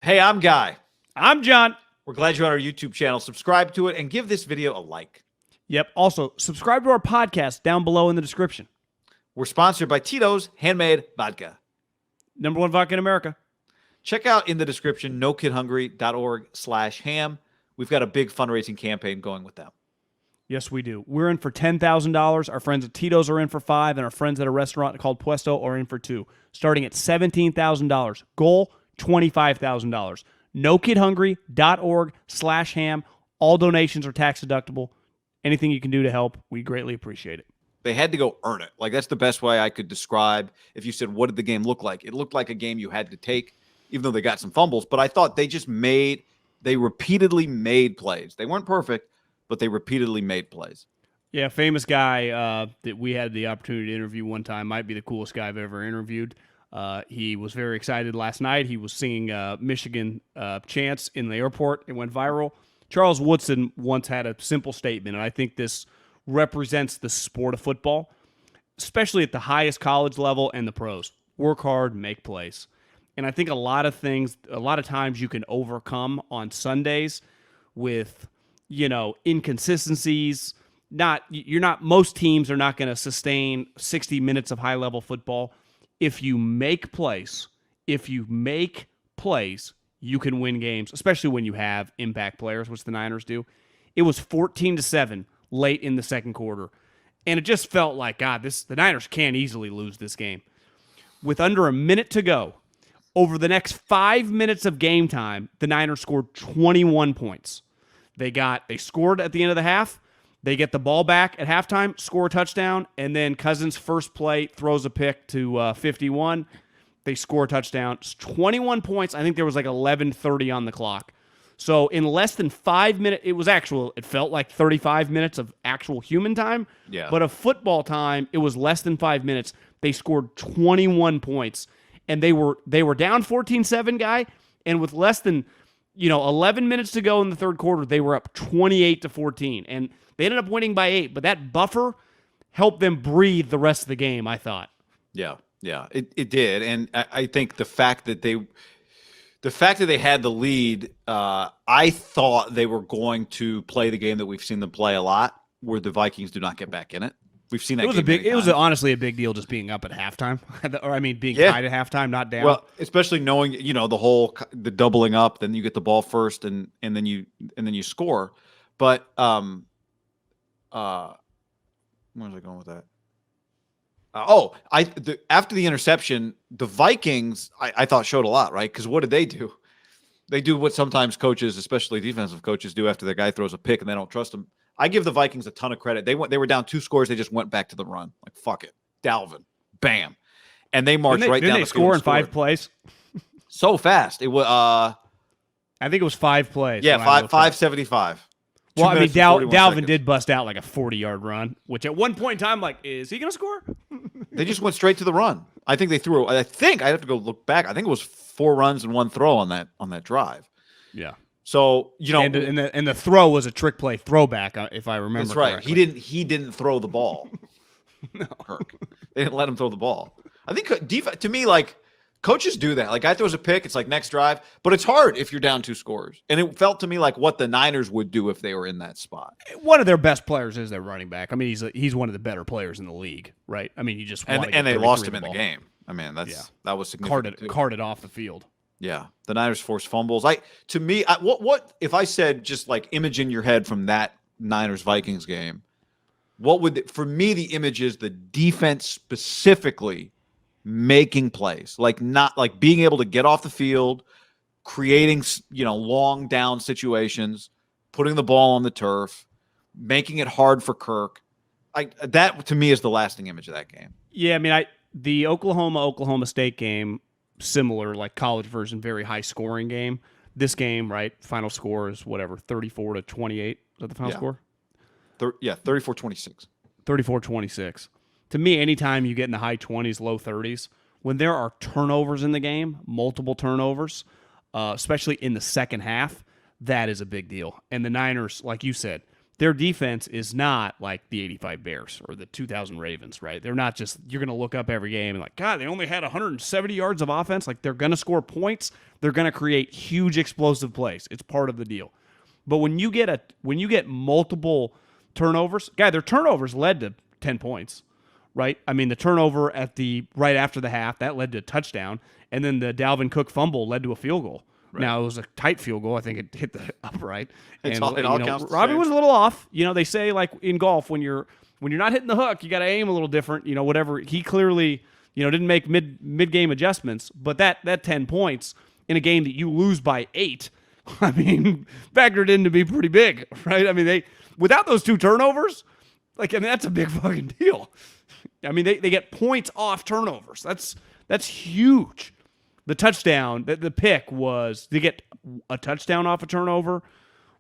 Hey, I'm Guy. I'm John. We're glad you're on our YouTube channel. Subscribe to it and give this video a like. Yep. Also, subscribe to our podcast down below in the description. We're sponsored by Tito's Handmade Vodka. #1 vodka in America. Check out in the description, nokidhungry.org/ham. We've got a big fundraising campaign going with them. Yes, we do. We're in for $10,000. Our friends at Tito's are in for $5,000, and our friends at a restaurant called Puesto are in for $2,000. Starting at $17,000. Goal, $25,000. nokidhungry.org/ham. All donations are tax deductible. Anything you can do to help, we greatly appreciate it. They had to go earn it. Like, that's the best way I could describe. If you said, what did the game look like? It looked like a game you had to take, even though they got some fumbles. But I thought they repeatedly made plays. They weren't perfect, but they repeatedly made plays. Yeah, famous guy that we had the opportunity to interview one time. Might be the coolest guy I've ever interviewed. He was very excited last night. He was singing Michigan chants in the airport. It went viral. Charles Woodson once had a simple statement, and I think this represents the sport of football, especially at the highest college level and the pros. Work hard, make plays. And I think a lot of times you can overcome on Sundays with, inconsistencies. Most teams are not going to sustain 60 minutes of high-level football. If you make plays, you can win games, especially when you have impact players, which the Niners do. It was 14-7 late in the second quarter, and it just felt like, God, the Niners can't easily lose this game. With under a minute to go, over the next 5 minutes of game time, the Niners scored 21 points. They scored at the end of the half. They get the ball back at halftime, score a touchdown, and then Cousins' first play throws a pick to 51. They score a touchdown. It's 21 points. I think there was like 11:30 on the clock. So in less than 5 minutes, it felt like 35 minutes of actual human time. Yeah. But of football time, it was less than 5 minutes. They scored 21 points. And they were down 14-7, Guy, and with less than 11 minutes to go in the third quarter, they were up 28-14. And they ended up winning by 8, but that buffer helped them breathe the rest of the game, I thought. Yeah, it did. And I think the fact that they had the lead, I thought they were going to play the game that we've seen them play a lot, where the Vikings do not get back in it. We've seen that. It was honestly a big deal just being up at halme, or being tied at halftime, not down. Well, especially knowing the doubling up, then you get the ball first, and then you score. But where was I going with that? After the interception, the Vikings I thought showed a lot, right? Because what did they do? They do what sometimes coaches, especially defensive coaches, do after their guy throws a pick and they don't trust him. I give the Vikings a ton of credit. They were down 2 scores. They just went back to the run. Like, fuck it. Dalvin. Bam. And they marched right down the field. Didn't they score in 5 plays? So fast. It was I think it was 5 plays. Yeah, 575. Well, Dalvin did bust out like a 40-yard run, which at one point in time, like, is he going to score? They just went straight to the run. I think they threw. I think I'd have to go look back. I think it was 4 runs and 1 throw on that drive. Yeah. So and the throw was a trick play throwback, if I remember. That's right. Correctly. He didn't throw the ball. No, Kirk. They didn't let him throw the ball. I think to me, like, coaches do that. Like, guy throws a pick, it's like next drive, but it's hard if you're down 2 scores. And it felt to me like what the Niners would do if they were in that spot. One of their best players is their running back. He's one of the better players in the league, right? You just and they lost him in the game. That was significant. Carted off the field. Yeah, the Niners forced fumbles. What if I said just like image in your head from that Niners Vikings game? For me, the image is the defense specifically making plays, not being able to get off the field, creating long down situations, putting the ball on the turf, making it hard for Kirk. That to me is the lasting image of that game. Yeah, the Oklahoma State game. Similar, like college version, very high scoring game. This game, right? Final score is 34-28. Is that the final score? 34-26. 34-26. To me, anytime you get in the high 20s, low 30s, when there are turnovers in the game, multiple turnovers, especially in the second half, that is a big deal. And the Niners, like you said, their defense is not like the 85 Bears or the 2000 Ravens, right? They're not just, you're going to look up every game and like, God, they only had 170 yards of offense. Like, they're going to score points. They're going to create huge explosive plays. It's part of the deal. But when you get multiple turnovers, their turnovers led to 10 points, right? I mean, the turnover right after the half, that led to a touchdown. And then the Dalvin Cook fumble led to a field goal. Right. Now, it was a tight field goal. I think it hit the upright. And Robbie was a little off. They say, like, in golf, when you're not hitting the hook, you got to aim a little different, whatever. He clearly, didn't make mid-game adjustments. But that 10 points in a game that you lose by 8, I mean, factored in to be pretty big, right? I mean, without those 2 turnovers, that's a big fucking deal. I mean, they get points off turnovers. That's huge. The touchdown, the pick was, to get a touchdown off a turnover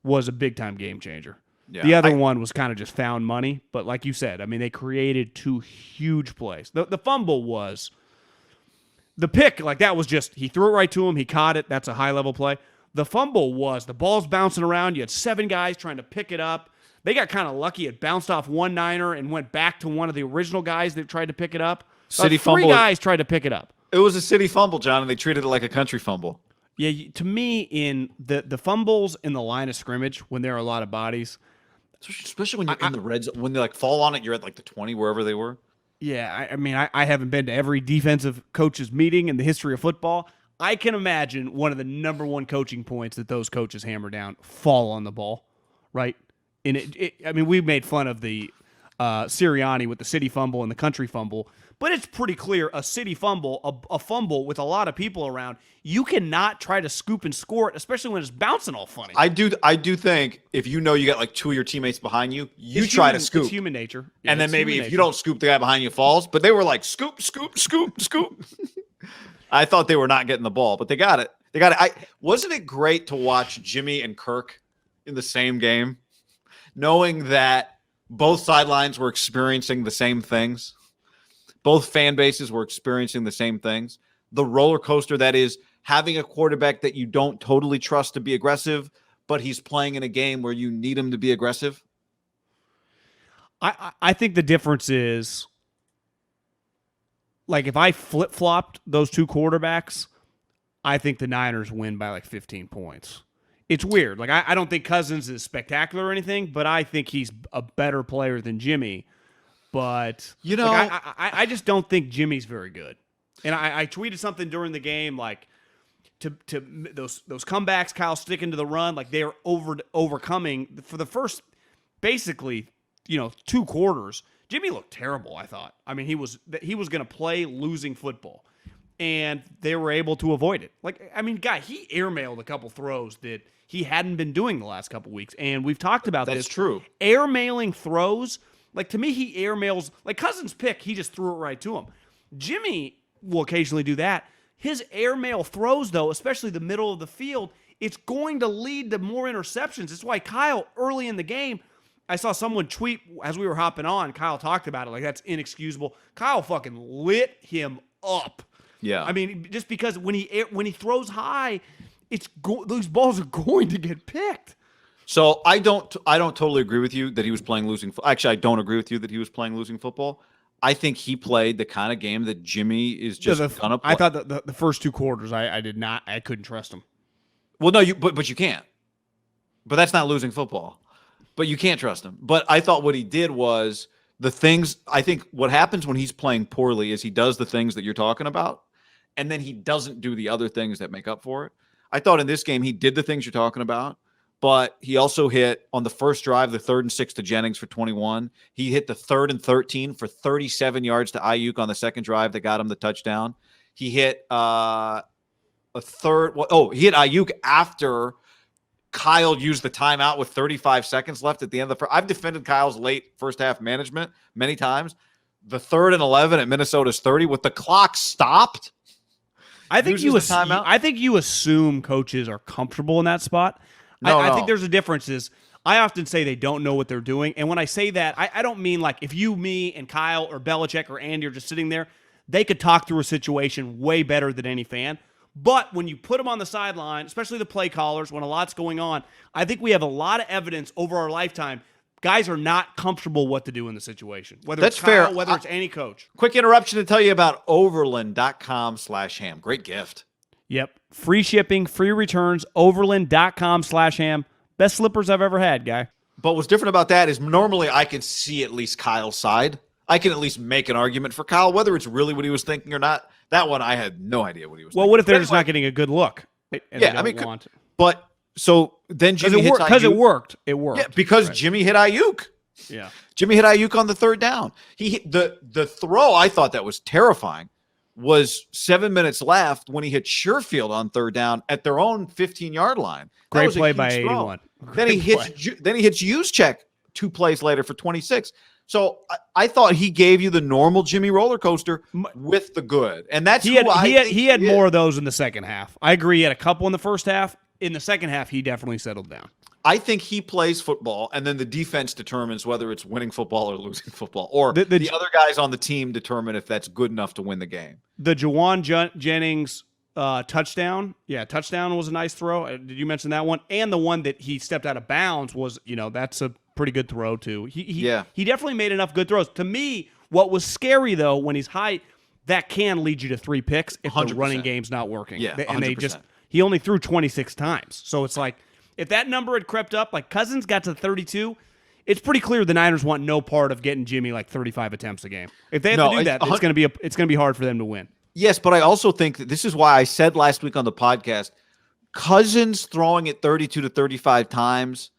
was a big-time game changer. Yeah, the other one was kind of just found money, but like you said, I mean, they created 2 huge plays. The fumble was, the pick, like, that was just, he threw it right to him, he caught it, that's a high-level play. The fumble was, the ball's bouncing around, you had 7 guys trying to pick it up. They got kind of lucky, it bounced off one Niner and went back to one of the original guys that tried to pick it up. Three guys tried to pick it up. It was a city fumble, John, and they treated it like a country fumble. Yeah, to me, in the fumbles in the line of scrimmage, when there are a lot of bodies, especially when you're in the red zone, when they like fall on it, you're at like the 20, wherever they were. Yeah, I mean, I haven't been to every defensive coaches meeting in the history of football. I can imagine one of the number one coaching points that those coaches hammer down: fall on the ball, right? And I mean, we made fun of the Sirianni with the city fumble and the country fumble. But it's pretty clear a city fumble, a fumble with a lot of people around, you cannot try to scoop and score it, especially when it's bouncing all funny. I do think if you got like 2 of your teammates behind you, try to scoop. It's human nature. Yeah, and then maybe if you don't scoop, the guy behind you falls. But they were like, scoop, scoop, scoop, scoop. I thought they were not getting the ball, but they got it. Wasn't it great to watch Jimmy and Kirk in the same game, knowing that both sidelines were experiencing the same things? Both fan bases were experiencing the same things. The roller coaster that is having a quarterback that you don't totally trust to be aggressive, but he's playing in a game where you need him to be aggressive. I think the difference is, like, if I flip-flopped those 2 quarterbacks, I think the Niners win by like 15 points. It's weird. Like, I don't think Cousins is spectacular or anything, but I think he's a better player than Jimmy. But I just don't think Jimmy's very good. And I tweeted something during the game, like, to those comebacks, Kyle sticking to the run, like, they're overcoming for the first basically 2 quarters. Jimmy looked terrible, I thought. I mean, he was going to play losing football, and they were able to avoid it. Like, I mean, he airmailed a couple throws that he hadn't been doing the last couple weeks, and we've talked about this. That's true. Airmailing throws. Like, to me, he airmails, like Cousins' pick, he just threw it right to him. Jimmy will occasionally do that. His airmail throws, though, especially the middle of the field, it's going to lead to more interceptions. It's why Kyle, early in the game, I saw someone tweet as we were hopping on, Kyle talked about it, like, that's inexcusable. Kyle fucking lit him up. Yeah. I mean, just because when he throws high, those balls are going to get picked. So I don't totally agree with you that he was playing losing. Actually, I don't agree with you that he was playing losing football. I think he played the kind of game that Jimmy is just gonna play. I thought that the first 2 quarters, I couldn't trust him. Well, no, but you can't. But that's not losing football. But you can't trust him. But I thought what he did was the things. I think what happens when he's playing poorly is he does the things that you're talking about, and then he doesn't do the other things that make up for it. I thought in this game he did the things you're talking about. But he also hit on the first drive, the 3rd and 6 to Jennings for 21. He hit the 3rd and 13 for 37 yards to Ayuk on the second drive that got him the touchdown. He hit he hit Ayuk after Kyle used the timeout with 35 seconds left at the end of the first. I've defended Kyle's late first half management many times. The 3rd and 11 at Minnesota's 30 with the clock stopped. I think you assume coaches are comfortable in that spot. I think there's a difference. I often say they don't know what they're doing. And when I say that, I don't mean like if you, me, and Kyle or Belichick or Andy are just sitting there, they could talk through a situation way better than any fan. But when you put them on the sideline, especially the play callers, when a lot's going on, I think we have a lot of evidence over our lifetime guys are not comfortable what to do in the situation. Whether That's it's Kyle, fair. whether it's any coach. Quick interruption to tell you about overland.com/ham. Great gift. Yep. Free shipping, free returns, overland.com/ham. Best slippers I've ever had, guy. But what's different about that is normally I can see at least Kyle's side. I can at least make an argument for Kyle, whether it's really what he was thinking or not. That one, I had no idea what he was thinking. Well, what if they're just not getting a good look? But so then Jimmy hits Ayuk. Because it worked. It worked. Yeah, because Jimmy hit Ayuk. Yeah. Jimmy hit Ayuk on the third down. He hit the throw, I thought that was terrifying, was 7 minutes left when he hit Sherfield on third down at their own 15-yard line. Great play by 81. Then he hits Juszczyk 2 plays later for 26. So I thought he gave you the normal Jimmy roller coaster with the good, and that's he had more of those in the second half. I agree. He had a couple in the first half. In the second half, he definitely settled down. I think he plays football, and then the defense determines whether it's winning football or losing football, or the other guys on the team determine if that's good enough to win the game. The Jawan Jennings touchdown, touchdown was a nice throw. Did you mention that one? And the one that he stepped out of bounds was, that's a pretty good throw too. He definitely made enough good throws. To me, what was scary though, when he's high, that can lead you to 3 picks if 100%. The running game's not working. Yeah, 100%. And he only threw 26 times. So it's like, if that number had crept up, like Cousins got to 32, it's pretty clear the Niners want no part of getting Jimmy like 35 attempts a game. If they have to do that, it's going to be hard for them to win. Yes, but I also think that this is why I said last week on the podcast, Cousins throwing it 32 to 35 times,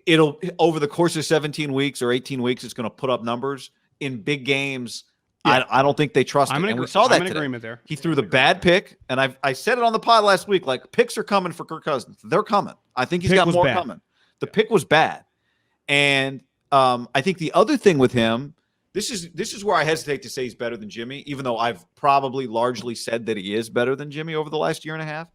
it'll over the course of 17 weeks or 18 weeks, it's going to put up numbers in big games. Yeah. I don't think they trust him. And we saw that today. Agreement there. He threw the bad pick, and I said it on the pod last week, like, picks are coming for Kirk Cousins. They're coming. I think he's got more coming. The pick was bad. And I think the other thing with him, this is where I hesitate to say he's better than Jimmy, even though I've probably largely said that he is better than Jimmy over the last year and a half.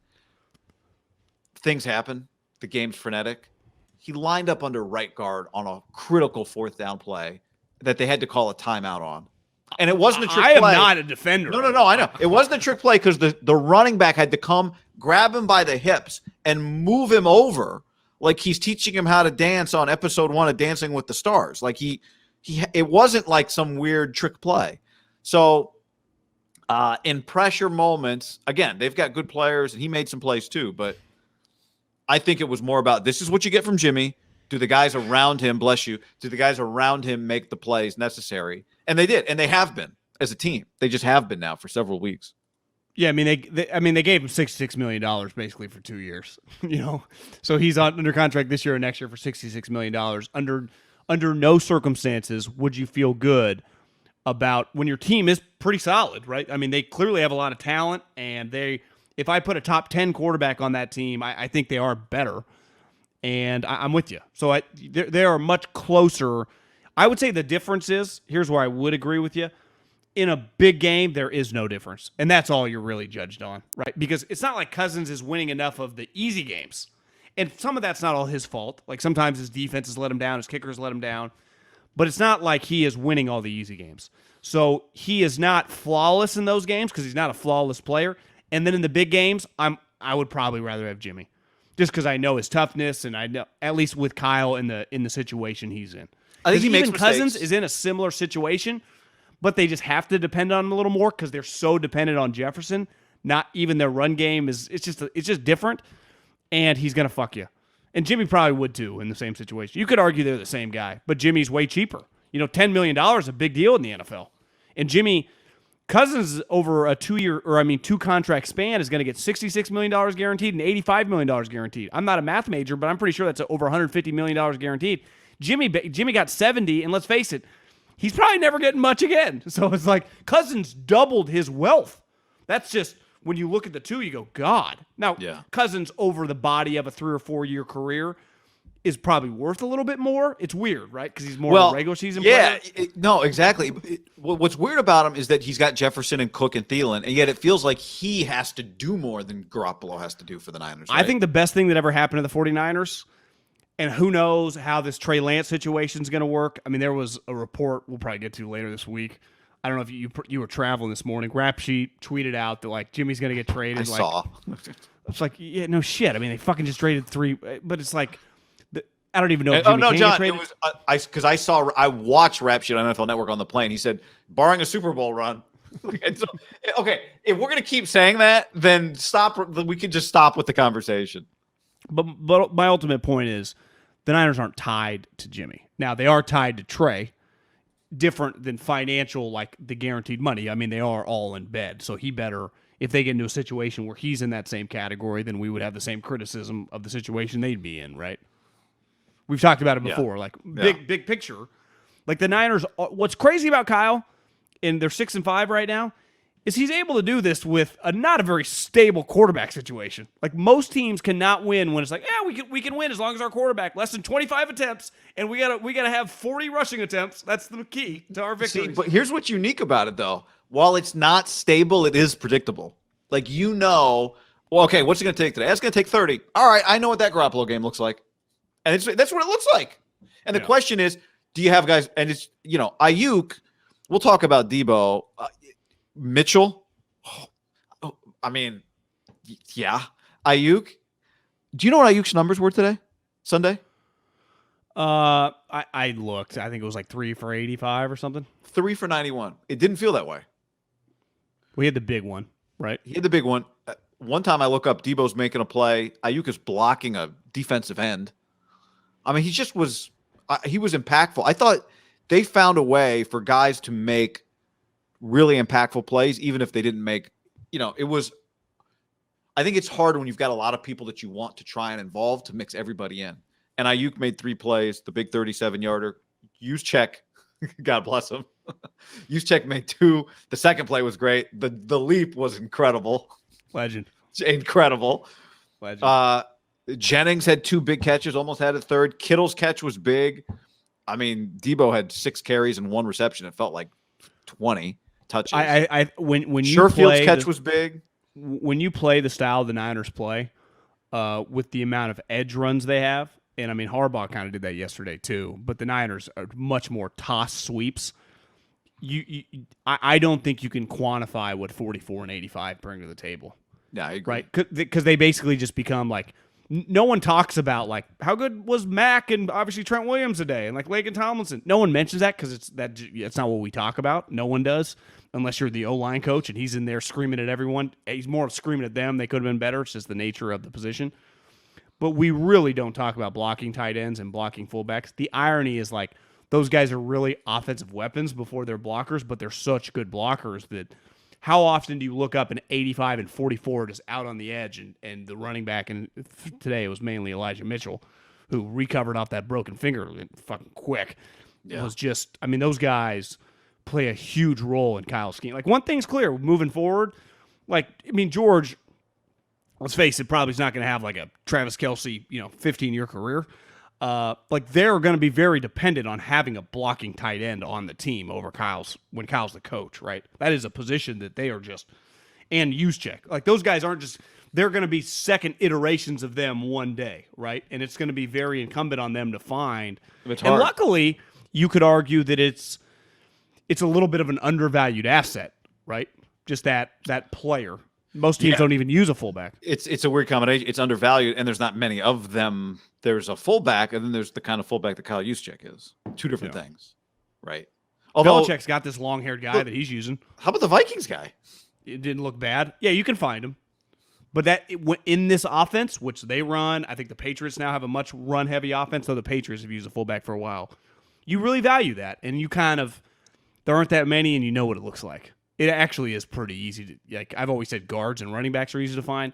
Things happen. The game's frenetic. He lined up under right guard on a critical 4th down play that they had to call a timeout on. And it wasn't a trick play. I am not a defender. No, I know. It wasn't a trick play because the running back had to come, grab him by the hips, and move him over like he's teaching him how to dance on episode 1 of Dancing with the Stars. Like it wasn't like some weird trick play. So in pressure moments, again, they've got good players, and he made some plays too. But I think it was more about, this is what you get from Jimmy. Do the guys around him, bless you, do the guys around him make the plays necessary? And they did, and they have been as a team. They just have been now for several weeks. Yeah, I mean they gave him $66 million basically for 2 years. So he's under contract this year and next year for $66 million. Under no circumstances would you feel good about when your team is pretty solid, right? I mean, they clearly have a lot of talent, and if I put a top 10 quarterback on that team, I think they are better. And I'm with you. So they are much closer. I would say the difference is, here's where I would agree with you. In a big game, there is no difference. And that's all you're really judged on, right? Because it's not like Cousins is winning enough of the easy games. And some of that's not all his fault. Like sometimes his defense has let him down, his kickers let him down. But it's not like he is winning all the easy games. So he is not flawless in those games because he's not a flawless player. And then in the big games, I would probably rather have Jimmy. Just because I know his toughness, and I know, at least with Kyle in the situation he's in. I think he makes mistakes. Cousins is in a similar situation, but they just have to depend on him a little more because they're so dependent on Jefferson. Not even their run game it's just different, and he's gonna fuck you. And Jimmy probably would too in the same situation. You could argue they're the same guy, but Jimmy's way cheaper. $10 million is a big deal in the NFL, and Cousins over a 2 contract span is going to get $66 million guaranteed and $85 million guaranteed. I'm not a math major, but I'm pretty sure that's over $150 million guaranteed. Jimmy got 70, and let's face it, he's probably never getting much again. So it's like Cousins doubled his wealth. That's just, when you look at the two, you go, God. Now, Cousins over the body of a 3 or 4 year career is probably worth a little bit more. It's weird, right? Because he's more of a regular season player. No, exactly. What's weird about him is that he's got Jefferson and Cook and Thielen, and yet it feels like he has to do more than Garoppolo has to do for the Niners. Right? I think the best thing that ever happened to the 49ers, and who knows how this Trey Lance situation is going to work. I mean, there was a report we'll probably get to later this week. I don't know if you were traveling this morning. Rap Sheet tweeted out that, like, Jimmy's going to get traded. I saw. It's like, yeah, no shit. I mean, they fucking just traded 3, but it's like, I don't even know if Oh Jimmy no, can get John! It traded. was because I watched Rap Sheet on NFL Network on the plane. He said, barring a Super Bowl run. And so, okay, if we're gonna keep saying that, then stop. We could just stop with the conversation. But my ultimate point is the Niners aren't tied to Jimmy. Now, they are tied to Trey, different than financial, like the guaranteed money. I mean, they are all in bed. So he better, if they get into a situation where he's in that same category, then we would have the same criticism of the situation they'd be in, right? We've talked about it before. Like, big picture. Like the Niners, what's crazy about Kyle, and they're 6-5 right now, is he's able to do this with not a very stable quarterback situation. Like most teams cannot win when it's like, yeah, we can win as long as our quarterback less than 25 attempts, and we gotta have 40 rushing attempts. That's the key to our victory. See, but here's what's unique about it, though. While it's not stable, it is predictable. Like well, okay, what's it going to take today? It's going to take 30. All right, I know what that Garoppolo game looks like, and that's what it looks like. And the question is, do you have guys? And it's Ayuk. We'll talk about Debo. Mitchell, I mean, yeah. Ayuk, do you know what Ayuk's numbers were today, Sunday? I looked. I think it was like 3 for 85 or something. 3 for 91. It didn't feel that way. We had the big one, right? He had the big one. One time I look up, Debo's making a play. Ayuk is blocking a defensive end. I mean, he was impactful. I thought they found a way for guys to make really impactful plays, even if they didn't make, I think it's hard when you've got a lot of people that you want to try and involve to mix everybody in. And Ayuk made 3 plays, the big 37-yarder. Juszczyk, God bless him. Juszczyk made 2. The second play was great. The leap was incredible. Legend. Incredible. Legend. Jennings had 2 big catches, almost had a third. Kittle's catch was big. I mean, Debo had 6 carries and 1 reception. It felt like 20 touches. When you Sherfield's catch was big. When you play the style the Niners play, with the amount of edge runs they have, and I mean Harbaugh kind of did that yesterday too, but the Niners are much more toss sweeps. I don't think you can quantify what 44 and 85 bring to the table. Yeah, I agree. Right? Because they basically just become like, no one talks about like how good was Mack and obviously Trent Williams today and like Laken Tomlinson. No one mentions that because it's not what we talk about. No one does unless you're the O-line coach and he's in there screaming at everyone. He's more of screaming at them. They could have been better. It's just the nature of the position. But we really don't talk about blocking tight ends and blocking fullbacks. The irony is like those guys are really offensive weapons before they're blockers, but they're such good blockers that how often do you look up and 85 and 44 just out on the edge and the running back, and today it was mainly Elijah Mitchell, who recovered off that broken finger fucking quick. Yeah. It was just, I mean, those guys play a huge role in Kyle's scheme. Like, one thing's clear, moving forward, like, I mean, George, let's face it, probably is not going to have like a Travis Kelce, 15-year career. Like, they're going to be very dependent on having a blocking tight end on the team over when Kyle's the coach, right? That is a position that they are just, and Juszczyk. Like, those guys aren't just, they're going to be second iterations of them one day, right? And it's going to be very incumbent on them to find. It's and hard. Luckily, you could argue that it's a little bit of an undervalued asset, right? Just that player. Most teams don't even use a fullback. It's a weird combination. It's undervalued, and there's not many of them. There's a fullback, and then there's the kind of fullback that Kyle Juszczyk is. 2 different things, right? Although Belichick's got this long-haired guy that he's using. How about the Vikings guy? It didn't look bad. Yeah, you can find him. But in this offense, which they run, I think the Patriots now have a much run-heavy offense, though the Patriots have used a fullback for a while. You really value that, and you there aren't that many, and you know what it looks like. It actually is pretty easy to, like I've always said, guards and running backs are easy to find.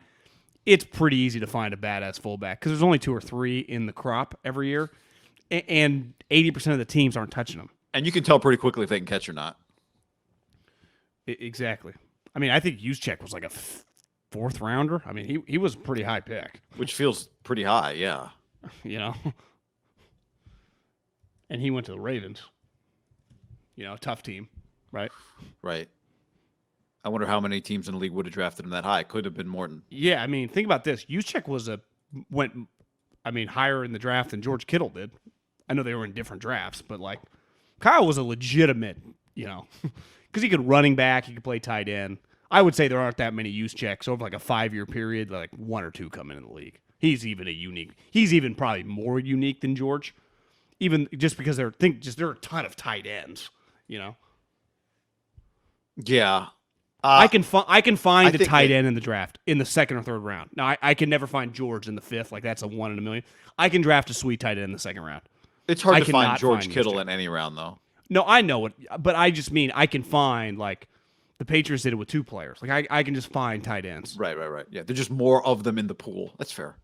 It's pretty easy to find a badass fullback because there's only 2 or 3 in the crop every year, and 80% of the teams aren't touching them. And you can tell pretty quickly if they can catch or not. Exactly. I mean, I think Juszczyk was like a 4th rounder. I mean, he was a pretty high pick. Which feels pretty high, yeah. And he went to the Ravens. A tough team, right? Right. I wonder how many teams in the league would have drafted him that high. Could have been more than. Yeah, I mean, think about this. Juszczyk went higher in the draft than George Kittle did. I know they were in different drafts, but like Kyle was a legitimate, because he could running back, he could play tight end. I would say there aren't that many Juszczyks over like a 5-year period, like 1 or 2 come into the league. He's even probably more unique than George, even just because there are a ton of tight ends. Yeah. I can find a think tight end in the draft in the second or third round. Now I can never find George in the fifth. Like that's a 1 in a million. I can draft a sweet tight end in the second round. It's hard I to find cannot George find Kittle these in any round, though. No, I know it, but I just mean I can find like the Patriots did it with 2 players. Like I can just find tight ends. Right. Yeah, there's just more of them in the pool. That's fair.